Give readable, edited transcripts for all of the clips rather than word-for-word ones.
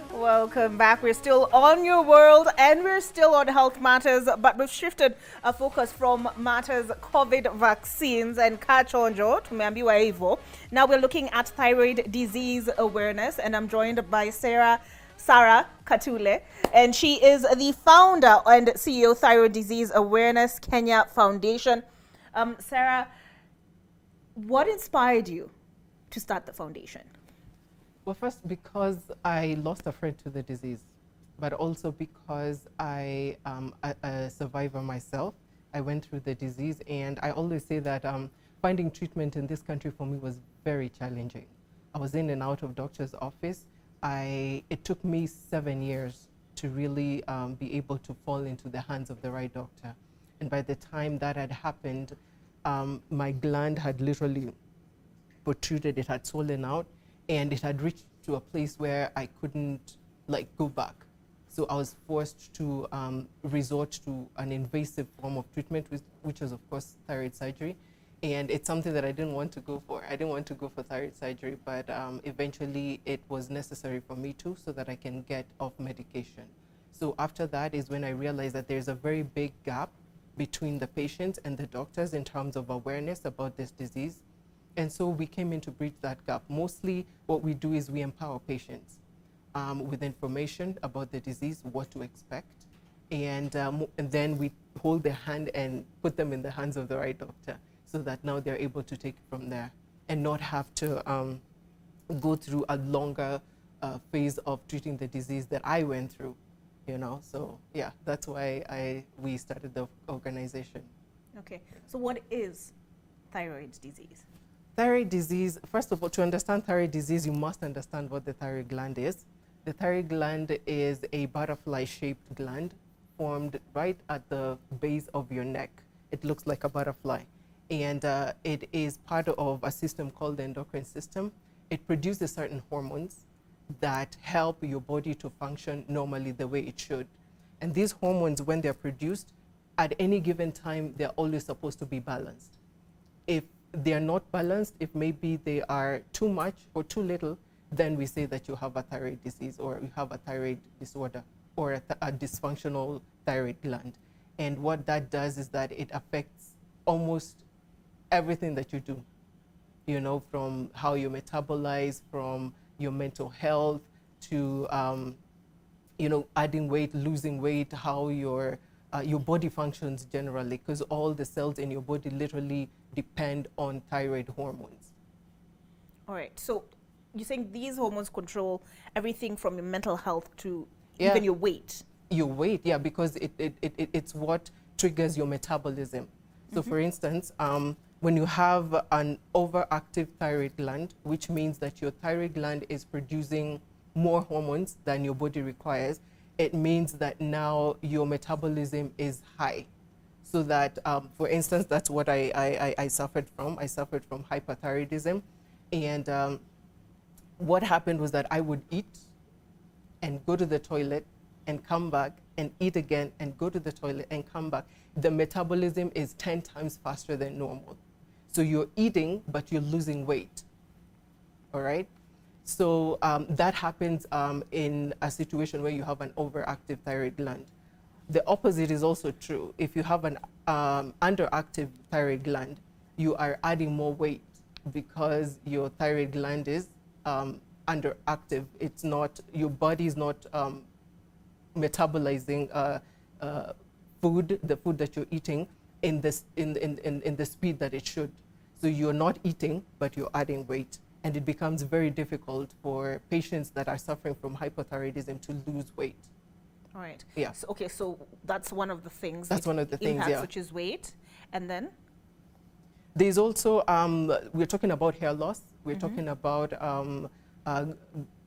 Welcome back. We're still on your world and we're still on health matters, but we've shifted our focus from matters COVID vaccines and kachonjo to Mambiwa Evo. Now we're looking at thyroid disease awareness, and I'm joined by Sarah Katule, and she is the founder and CEO Thyroid Disease Awareness Kenya Foundation. Sarah, what inspired you to start the foundation? Well, first, because I lost a friend to the disease, but also because I am a survivor myself. I went through the disease, and I always say that finding treatment in this country for me was very challenging. I was in and out of doctor's office. It took me 7 years to really be able to fall into the hands of the right doctor. And by the time that had happened, my gland had literally protruded, it had swollen out, and it had reached to a place where I couldn't go back. So I was forced to resort to an invasive form of treatment, which was of course thyroid surgery. And it's something that I didn't want to go for. I didn't want to go for thyroid surgery, but eventually it was necessary for me to, so that I can get off medication. So after that is when I realized that there's a very big gap between the patients and the doctors in terms of awareness about this disease. And so we came in to bridge that gap. Mostly what we do is we empower patients with information about the disease, what to expect, and then we hold their hand and put them in the hands of the right doctor, so that now they're able to take it from there and not have to go through a longer phase of treating the disease that I went through, So yeah, that's why we started the organization. Okay, so what is thyroid disease? Thyroid disease, first of all, to understand thyroid disease, you must understand what the thyroid gland is. The thyroid gland is a butterfly-shaped gland formed right at the base of your neck. It looks like a butterfly. And it is part of a system called the endocrine system. It produces certain hormones that help your body to function normally the way it should. And these hormones, when they're produced, at any given time, they're always supposed to be balanced. If they're not balanced, if maybe they are too much or too little, then we say that you have a thyroid disease, or you have a thyroid disorder, or a dysfunctional thyroid gland. And what that does is that it affects almost everything that you do, from how you metabolize, from your mental health to, adding weight, losing weight, how your body functions generally, because all the cells in your body literally depend on thyroid hormones. All right, so you're saying these hormones control everything from your mental health to even your weight? Your weight, yeah, because it's what triggers your metabolism. So for instance, when you have an overactive thyroid gland, which means that your thyroid gland is producing more hormones than your body requires, it means that now your metabolism is high. So that, for instance, that's what I suffered from. I suffered from hyperthyroidism. And what happened was that I would eat and go to the toilet and come back and eat again and go to the toilet and come back. The metabolism is 10 times faster than normal. So you're eating, but you're losing weight, all right? So that happens in a situation where you have an overactive thyroid gland. The opposite is also true. If you have an underactive thyroid gland, you are adding more weight because your thyroid gland is underactive. It's not, your body is not metabolizing the food that you're eating in the speed that it should. So you're not eating, but you're adding weight. And it becomes very difficult for patients that are suffering from hypothyroidism to lose weight. All right. Yeah. So, okay, so that's one of the things. That's one of the things, impacts, yeah. which is weight, and then There's also, we're talking about hair loss. We're Mm-hmm. talking about uh,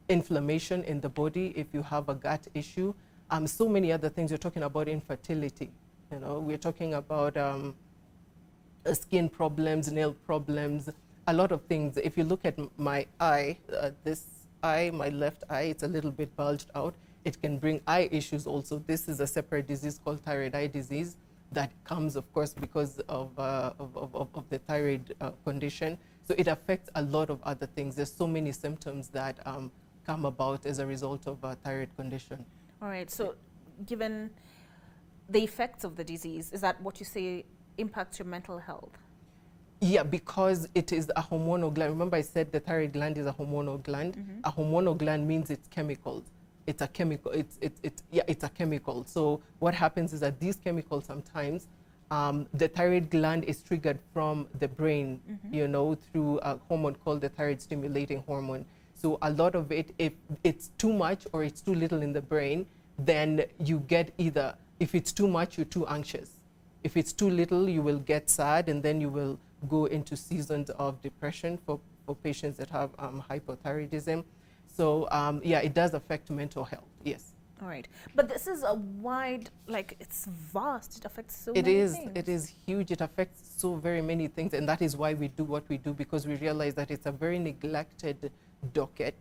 inflammation in the body if you have a gut issue. So many other things. We're talking about infertility. We're talking about skin problems, nail problems, a lot of things. If you look at my eye, this eye, my left eye, it's a little bit bulged out. It can bring eye issues also. This is a separate disease called Thyroid Eye Disease that comes, of course, because of the thyroid condition. So it affects a lot of other things. There's so many symptoms that come about as a result of a thyroid condition. all right. So, given the effects of the disease, is that what you say impacts your mental health? Yeah, because it is a hormonal gland. Remember I said the thyroid gland is a hormonal gland. Mm-hmm. A hormonal gland means it's chemicals. It's a chemical. It's a chemical. So what happens is that these chemicals sometimes, the thyroid gland is triggered from the brain, Mm-hmm. through a hormone called the thyroid stimulating hormone. So a lot of it, if it's too much or it's too little in the brain, then you get either, if it's too much, you're too anxious. If it's too little, you will get sad, and then you will go into seasons of depression for patients that have hypothyroidism. So yeah, it does affect mental health, yes. All right. But this is a wide, like, it's vast. It affects so It many is. things. It is huge. It affects so very many things, and that is why we do what we do, because we realize that it's a very neglected docket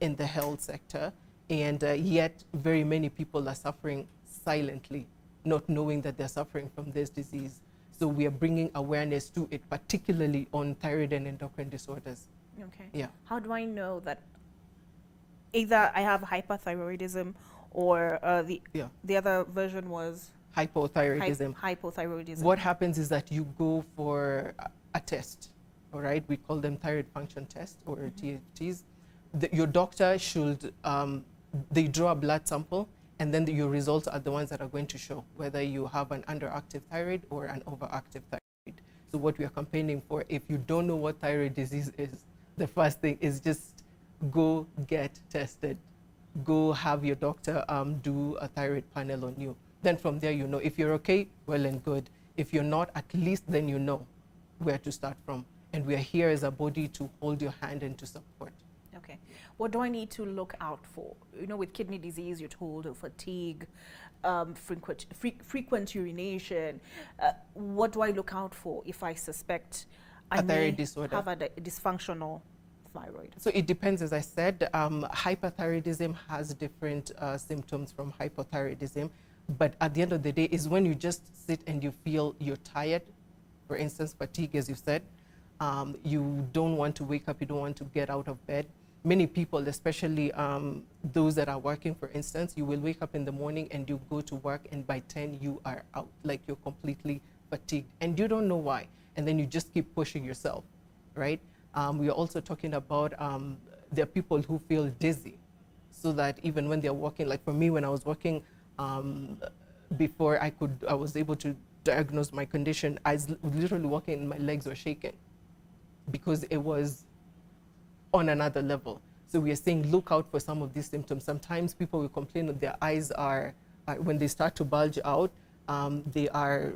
in the health sector, and yet very many people are suffering silently, not knowing that they're suffering from this disease. So we are bringing awareness to it, particularly on thyroid and endocrine disorders. Okay. Yeah. How do I know that either I have hyperthyroidism or Yeah. the other version was Hypothyroidism. hypothyroidism? What happens is that you go for a test, all right? We call them thyroid function tests or TFTs. Your doctor should, they draw a blood sample, and then your results are the ones that are going to show whether you have an underactive thyroid or an overactive thyroid. So what we are campaigning for, if you don't know what thyroid disease is, the first thing is just go get tested. Go have your doctor do a thyroid panel on you. Then from there, you know, if you're okay, well and good. If you're not, at least then you know where to start from. And we are here as a body to hold your hand and to support. Okay. What do I need to look out for? You know, with kidney disease, you're told fatigue, frequent urination. What do I look out for if I suspect I A thyroid may disorder. have a dysfunctional thyroid? So it depends, as I said. Hyperthyroidism has different symptoms from hypothyroidism. But at the end of the day, is when you just sit and you feel you're tired, for instance, fatigue, as you said. You don't want to wake up, you don't want to get out of bed. Many people, especially those that are working, for instance, you will wake up in the morning and you go to work, and by 10 you are out, like you're completely fatigued, and you don't know why. And then you just keep pushing yourself, right? We are also talking about there are people who feel dizzy, so that even when they're walking, like for me, when I was walking, before I was able to diagnose my condition, I was literally walking and my legs were shaking because it was on another level. So we are saying, look out for some of these symptoms. Sometimes people will complain that their eyes are, when they start to bulge out, they are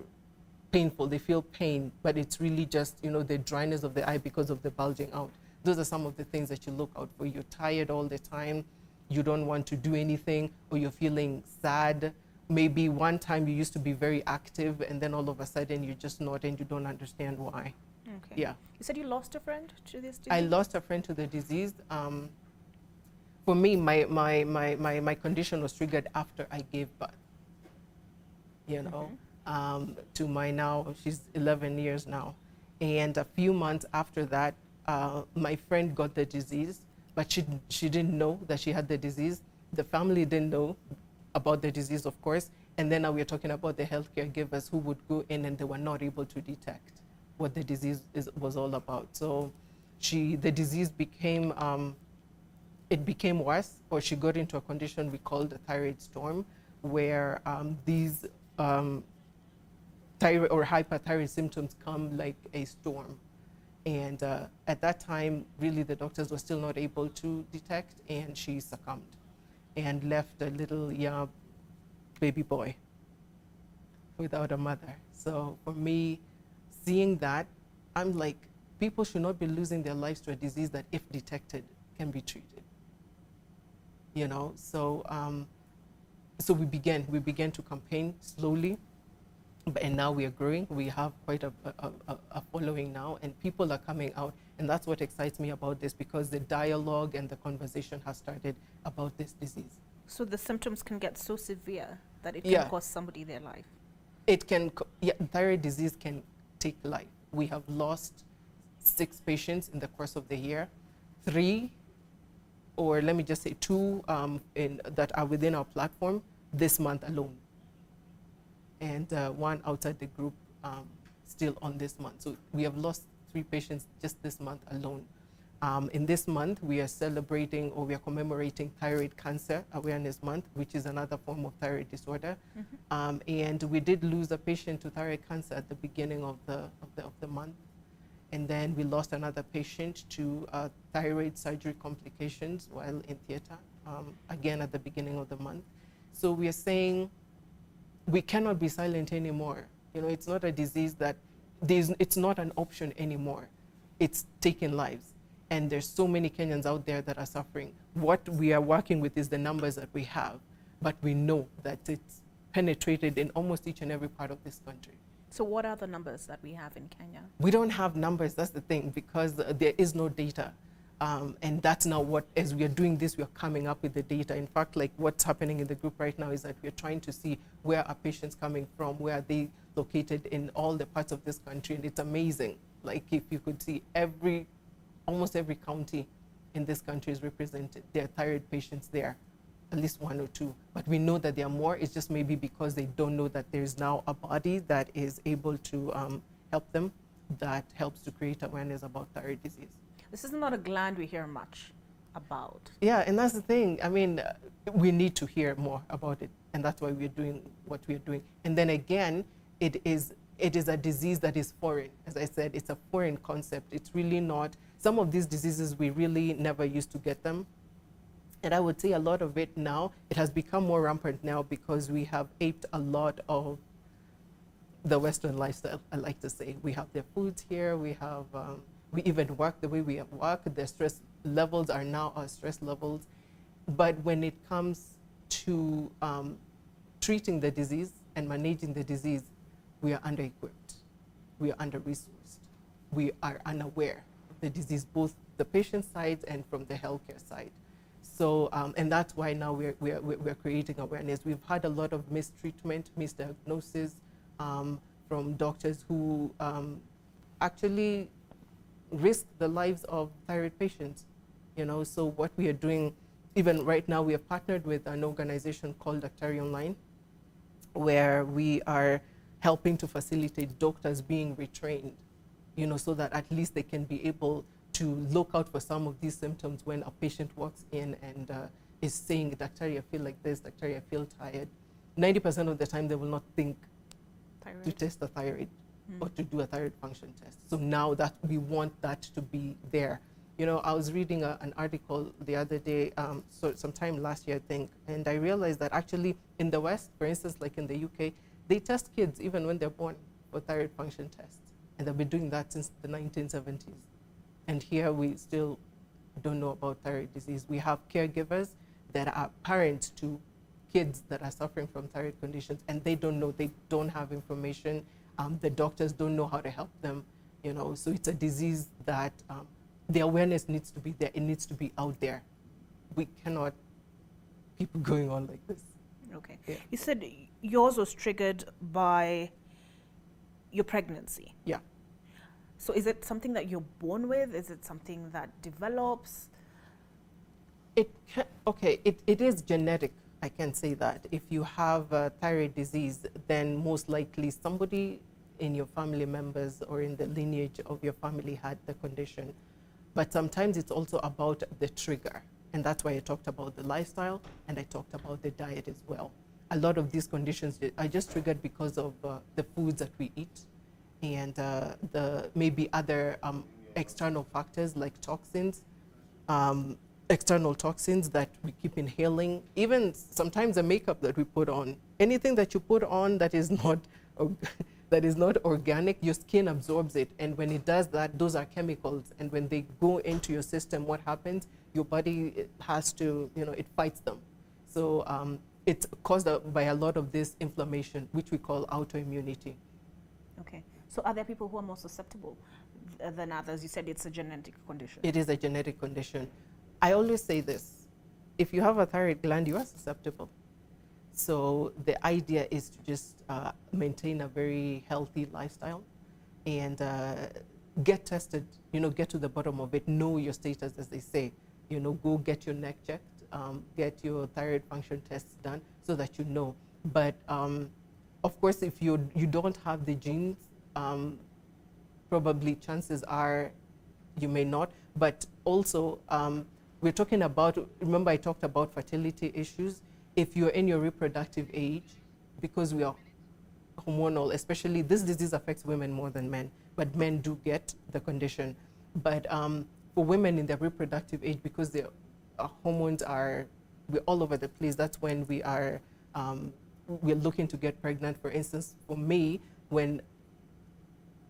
painful, they feel pain, but it's really just, you know, the dryness of the eye because of the bulging out. Those are some of the things that you look out for. You're tired all the time, you don't want to do anything, or you're feeling sad. Maybe one time you used to be very active, and then all of a sudden you're just not, and you don't understand why. Okay. Yeah. You said you lost a friend to this disease? I lost a friend to the disease. For me, my condition was triggered after I gave birth. You know, to my now, she's 11 years now. And a few months after that, my friend got the disease, but she didn't know that she had the disease. The family didn't know about the disease, of course. And then now we're talking about the healthcare givers who would go in and they were not able to detect what the disease was all about. So the disease became, it became worse, or she got into a condition we call the Thyroid Storm, where these thyroid or hyperthyroid symptoms come like a storm. And at that time, really the doctors were still not able to detect, and she succumbed and left a little baby boy without a mother. So for me, seeing that, I'm like, people should not be losing their lives to a disease that, if detected, can be treated. You know, so we began to campaign slowly, and now we are growing. We have quite a following now, and people are coming out, and that's what excites me about this, because the dialogue and the conversation has started about this disease. So the symptoms can get so severe that it Yeah. can cost somebody their life. It can, yeah, thyroid disease can take life. We have lost 6 patients in the course of the year, 3, or let me just say 2 that are within our platform this month alone, and 1 outside the group still on this month. So we have lost 3 patients just this month alone. In this month, we are celebrating, or we are commemorating Thyroid Cancer Awareness Month, which is another form of thyroid disorder. And we did lose a patient to thyroid cancer at the beginning of the month. And then we lost another patient to thyroid surgery complications while in theater, again at the beginning of the month. So we are saying we cannot be silent anymore. You know, it's not a disease that, it's not an option anymore. It's taking lives. And there's so many Kenyans out there that are suffering. What we are working with is the numbers that we have, but we know that it's penetrated in almost each and every part of this country. So what are the numbers that we have in Kenya? We don't have numbers, that's the thing, because there is no data. And that's now what, as we are doing this, we are coming up with the data. In fact, like what's happening in the group right now is that we are trying to see where are patients coming from, where are they located in all the parts of this country. And it's amazing. Like if you could see almost every county in this country is represented. There are thyroid patients there, at least 1 or 2. But we know that there are more. It's just maybe because they don't know that there's now a body that is able to help them, that helps to create awareness about thyroid disease. This is not a gland we hear much about. Yeah, and that's the thing. I mean, we need to hear more about it, and that's why we're doing what we're doing. And then again, it is a disease that is foreign. As I said, it's a foreign concept. It's really not. Some of these diseases, we really never used to get them. And I would say a lot of it now, it has become more rampant now because we have aped a lot of the Western lifestyle, I like to say. We have their foods here, we have, we even work the way we work. Their stress levels are now our stress levels. But when it comes to treating the disease and managing the disease, we are under-equipped, we are under-resourced, we are unaware of the disease, both the patient side and from the healthcare side. So, and that's why now we're creating awareness. We've had a lot of mistreatment, misdiagnosis from doctors who actually risk the lives of thyroid patients. You know, so what we are doing, even right now, we have partnered with an organization called Daktari Online, where we are helping to facilitate doctors being retrained, you know, so that at least they can be able to look out for some of these symptoms when a patient walks in and is saying, Daktari, I feel like this, Daktari, I feel tired. 90% of the time, they will not think Thyroid. to test the thyroid or to do a thyroid function test. So now that we want that to be there. You know, I was reading an article the other day, so sometime last year, I think, and I realized that actually in the West, for instance, like in the UK, they test kids even when they're born for thyroid function tests. And they've been doing that since the 1970s. And here we still don't know about thyroid disease. We have caregivers that are parents to kids that are suffering from thyroid conditions, and they don't know, they don't have information. The doctors don't know how to help them, you know. So it's a disease that the awareness needs to be there. It needs to be out there. We cannot keep going on like this. Okay. Yeah. You said yours was triggered by your pregnancy. Yeah. So is it something that you're born with? Is it something that develops? It is genetic. I can say that. If you have thyroid disease, then most likely somebody in your family members or in the lineage of your family had the condition. But sometimes it's also about the trigger. And that's why I talked about the lifestyle and I talked about the diet as well. A lot of these conditions are just triggered because of the foods that we eat and the maybe other external factors like toxins. external toxins that we keep inhaling, even sometimes the makeup that we put on. Anything that you put on that is not that is not organic, your skin absorbs it, and when it does that, those are chemicals, and when they go into your system, what happens? Your body has to, it fights them. So it's caused by a lot of this inflammation, which we call autoimmunity. Okay. So are there people who are more susceptible than others? You said it's a genetic condition. It is a genetic condition. I always say this: if you have a thyroid gland, you are susceptible. So the idea is to just maintain a very healthy lifestyle and get tested, get to the bottom of it, know your status, as they say. Go get your neck checked, get your thyroid function tests done so that you know. But of course, if you don't have the genes, probably chances are you may not. But also, we're talking about, remember I talked about fertility issues. If you're in your reproductive age, because we are hormonal, especially this disease affects women more than men, but men do get the condition. But for women in their reproductive age, because their hormones we're all over the place, that's when we're looking to get pregnant. For instance, for me, when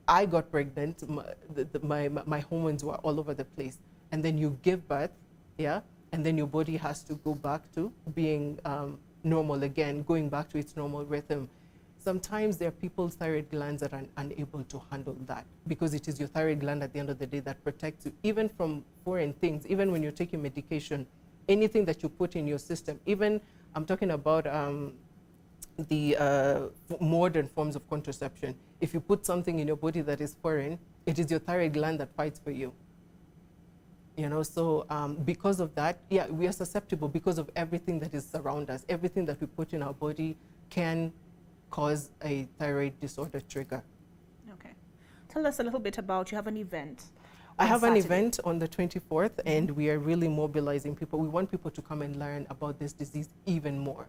I got pregnant, my hormones were all over the place. And then you give birth, yeah? And then your body has to go back to being normal again, going back to its normal rhythm. Sometimes there are people's thyroid glands that are unable to handle that, because it is your thyroid gland at the end of the day that protects you, even from foreign things. Even when you're taking medication, anything that you put in your system, even I'm talking about the modern forms of contraception. If you put something in your body that is foreign, it is your thyroid gland that fights for you. So because of that, yeah, we are susceptible because of everything that is around us. Everything that we put in our body can cause a thyroid disorder trigger. Okay. Tell us a little bit about, you have an event. I have an event on the 24th, and we are really mobilizing people. We want people to come and learn about this disease even more.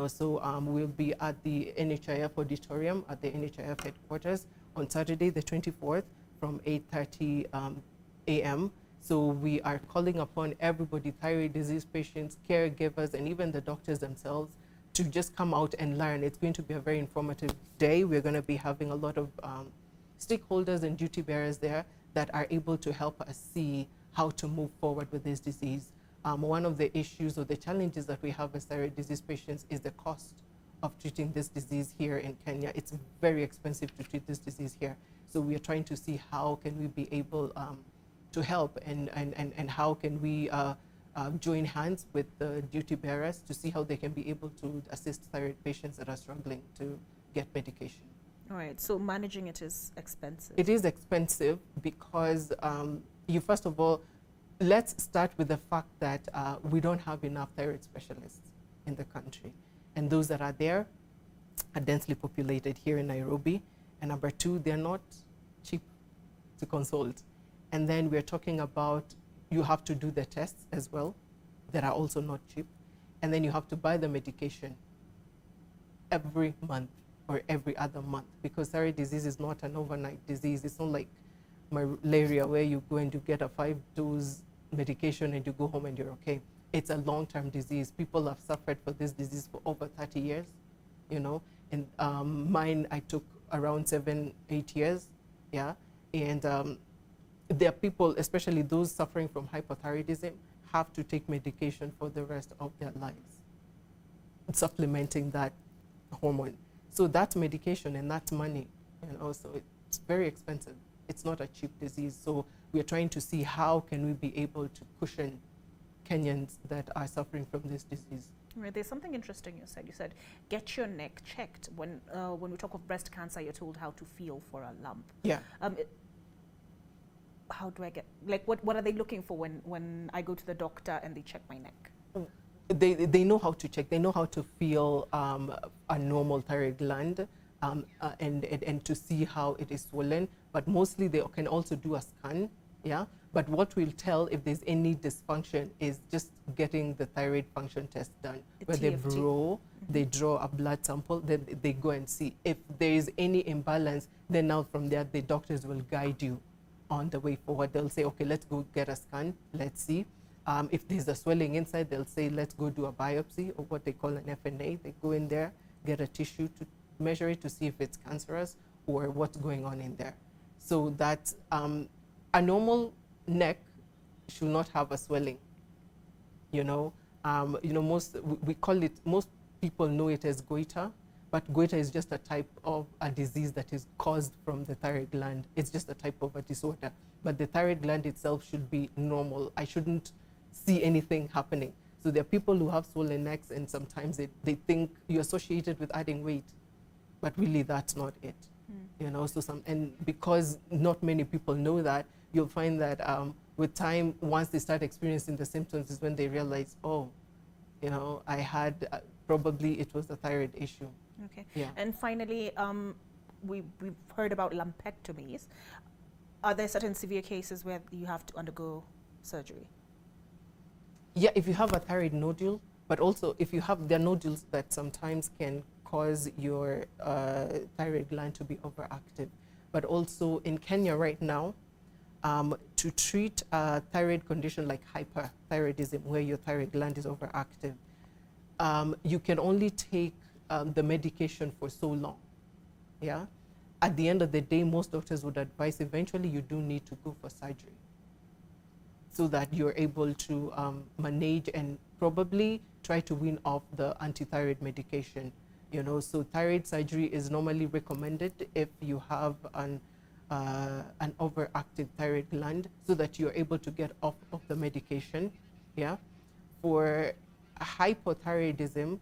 So we'll be at the NHIF auditorium at the NHIF headquarters on Saturday, the 24th, from 8:30 a.m. So we are calling upon everybody, thyroid disease patients, caregivers, and even the doctors themselves, to just come out and learn. It's going to be a very informative day. We're going to be having a lot of stakeholders and duty bearers there that are able to help us see how to move forward with this disease. One of the issues or the challenges that we have as thyroid disease patients is the cost of treating this disease here in Kenya. It's very expensive to treat this disease here. So we are trying to see how can we be able to help, and how can we join hands with the duty bearers to see how they can be able to assist thyroid patients that are struggling to get medication. All right, so managing it is expensive. It is expensive because first of all, let's start with the fact that we don't have enough thyroid specialists in the country. And those that are there are densely populated here in Nairobi. And number two, they're not cheap to consult. And then we're talking about, you have to do the tests as well that are also not cheap. And then you have to buy the medication every month or every other month, because thyroid disease is not an overnight disease. It's not like malaria where you go and you get a 5-dose medication and you go home and you're okay. It's a long-term disease. People have suffered for this disease for over 30 years, and mine, I took around 7-8 years, yeah. And there are people, especially those suffering from hypothyroidism, have to take medication for the rest of their lives, supplementing that hormone. So that's medication and that's money, so it's very expensive. It's not a cheap disease. So we're trying to see how can we be able to cushion Kenyans that are suffering from this disease. Right, there's something interesting you said. You said, get your neck checked. When we talk of breast cancer, you're told how to feel for a lump. Yeah. How do I get, what are they looking for when I go to the doctor and they check my neck? They know how to check. They know how to feel a normal thyroid gland and to see how it is swollen. But mostly they can also do a scan, yeah. But what we'll tell if there's any dysfunction is just getting the thyroid function test done, where they draw a blood sample, then they go and see. If there is any imbalance, then now from there, the doctors will guide you on the way forward. They'll say, okay, let's go get a scan, let's see. If there's a swelling inside, they'll say, let's go do a biopsy, or what they call an FNA. They go in there, get a tissue to measure it to see if it's cancerous or what's going on in there. So that a normal neck should not have a swelling. Most people know it as goiter, but goiter is just a type of a disease that is caused from the thyroid gland. It's just a type of a disorder, but the thyroid gland itself should be normal. I shouldn't see anything happening. So there are people who have swollen necks, and sometimes they think you associate it with adding weight, but really that's not it. And because not many people know that, you'll find that with time, once they start experiencing the symptoms, is when they realize, oh, I had probably it was a thyroid issue. Okay. Yeah. And finally, we've heard about lumpectomies. Are there certain severe cases where you have to undergo surgery? Yeah, if you have a thyroid nodule, but also if you have, there are nodules that sometimes can cause your thyroid gland to be overactive. But also in Kenya right now, to treat a thyroid condition like hyperthyroidism, where your thyroid gland is overactive, you can only take the medication for so long. Yeah. At the end of the day, most doctors would advise eventually you do need to go for surgery, so that you're able to manage and probably try to wean off the anti-thyroid medication. So thyroid surgery is normally recommended if you have an overactive thyroid gland, so that you're able to get off of the medication. Yeah. For hypothyroidism,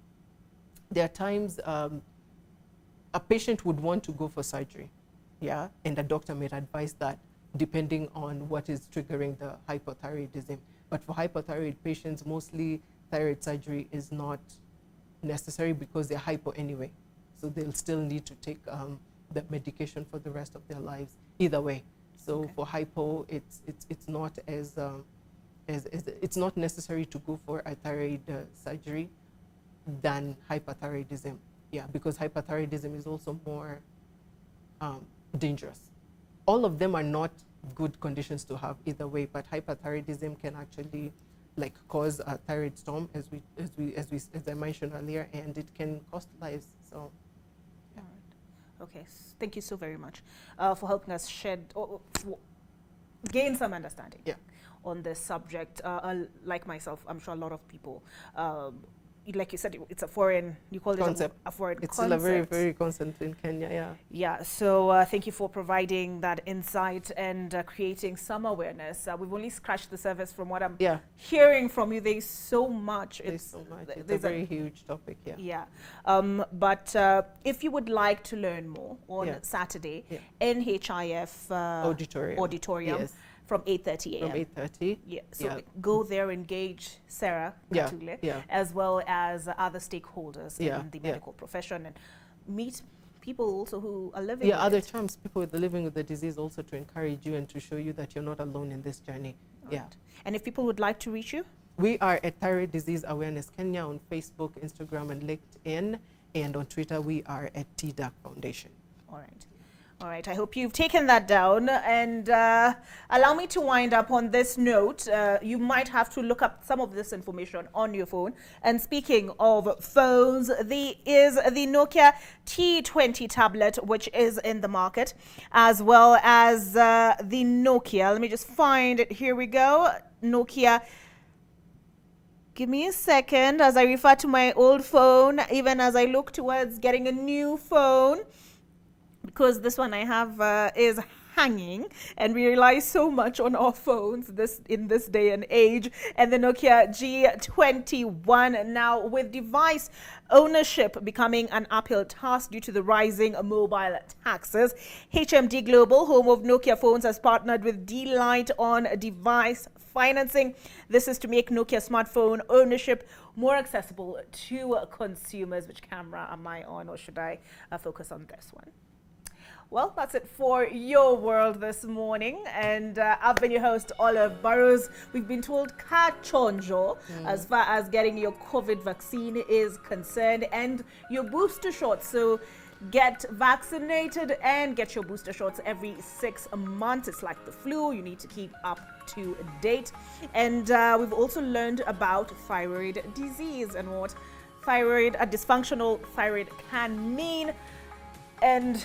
there are times a patient would want to go for surgery. Yeah. And the doctor may advise that, depending on what is triggering the hypothyroidism. But for hypothyroid patients, mostly thyroid surgery is not necessary because they're hypo anyway. So they'll still need to take the medication for the rest of their lives either way. So okay. For hypo, it's not as it's not necessary to go for a thyroid surgery than hyperthyroidism. Yeah, because hyperthyroidism is also more dangerous. All of them are not good conditions to have either way, but hyperthyroidism can actually cause a thyroid storm, as I mentioned earlier, and it can cost lives. So, yeah. All right. Okay. Thank you so very much for helping us gain some understanding. Yeah. On this subject. Like myself, I'm sure a lot of people. Like you said, it's a foreign, you call concept. It a foreign it's concept. It's still a very, very concept in Kenya, yeah. Yeah, so thank you for providing that insight and creating some awareness. We've only scratched the surface from what I'm hearing from you. There's so much. It's a very huge topic, yeah. Yeah, but if you would like to learn more on Saturday, NHIF Auditorium. Yes. From 8:30 a.m. From 8:30. Yeah. So go there, engage Sarah Katule, as well as other stakeholders in the medical profession, and meet people also who are living with other chums, people living with the disease, also to encourage you and to show you that you're not alone in this journey. Right. And if people would like to reach you? We are at Thyroid Disease Awareness Kenya on Facebook, Instagram, and LinkedIn. And on Twitter, we are at TDAC Foundation. All right. All right, I hope you've taken that down, and allow me to wind up on this note. You might have to look up some of this information on your phone. And speaking of phones, there is the Nokia T20 tablet, which is in the market, as well as the Nokia. Let me just find it. Here we go. Nokia. Give me a second as I refer to my old phone, even as I look towards getting a new phone, because this one I have is hanging, and we rely so much on our phones in this day and age. And the Nokia G21 now, with device ownership becoming an uphill task due to the rising mobile taxes. HMD Global, home of Nokia phones, has partnered with D-Lite on device financing. This is to make Nokia smartphone ownership more accessible to consumers. Which camera am I on, or should I focus on this one? Well, that's it for Your World this morning. And I've been your host, Olive Burrows. We've been told kachonjo as far as getting your COVID vaccine is concerned, and your booster shot. So Get vaccinated and get your booster shots every 6 months. It's like the flu. You need to keep up to date. And we've also learned about thyroid disease and what dysfunctional thyroid can mean. And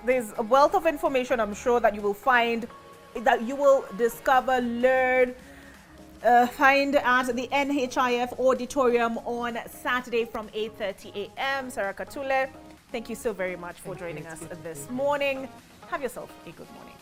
there's a wealth of information I'm sure that you will find, that you will discover, learn, find at the NHIF auditorium on Saturday from 8:30 a.m. Sarah Katule, thank you so very much for joining us this morning. Have yourself a good morning.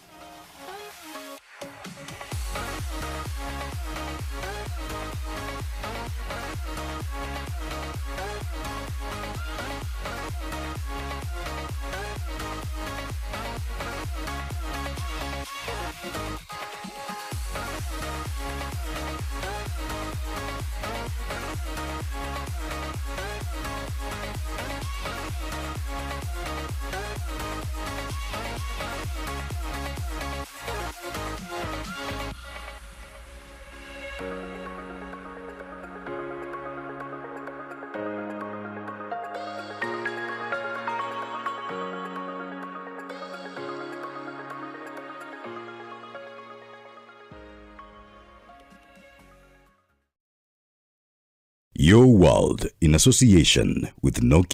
Your World in association with Nokia.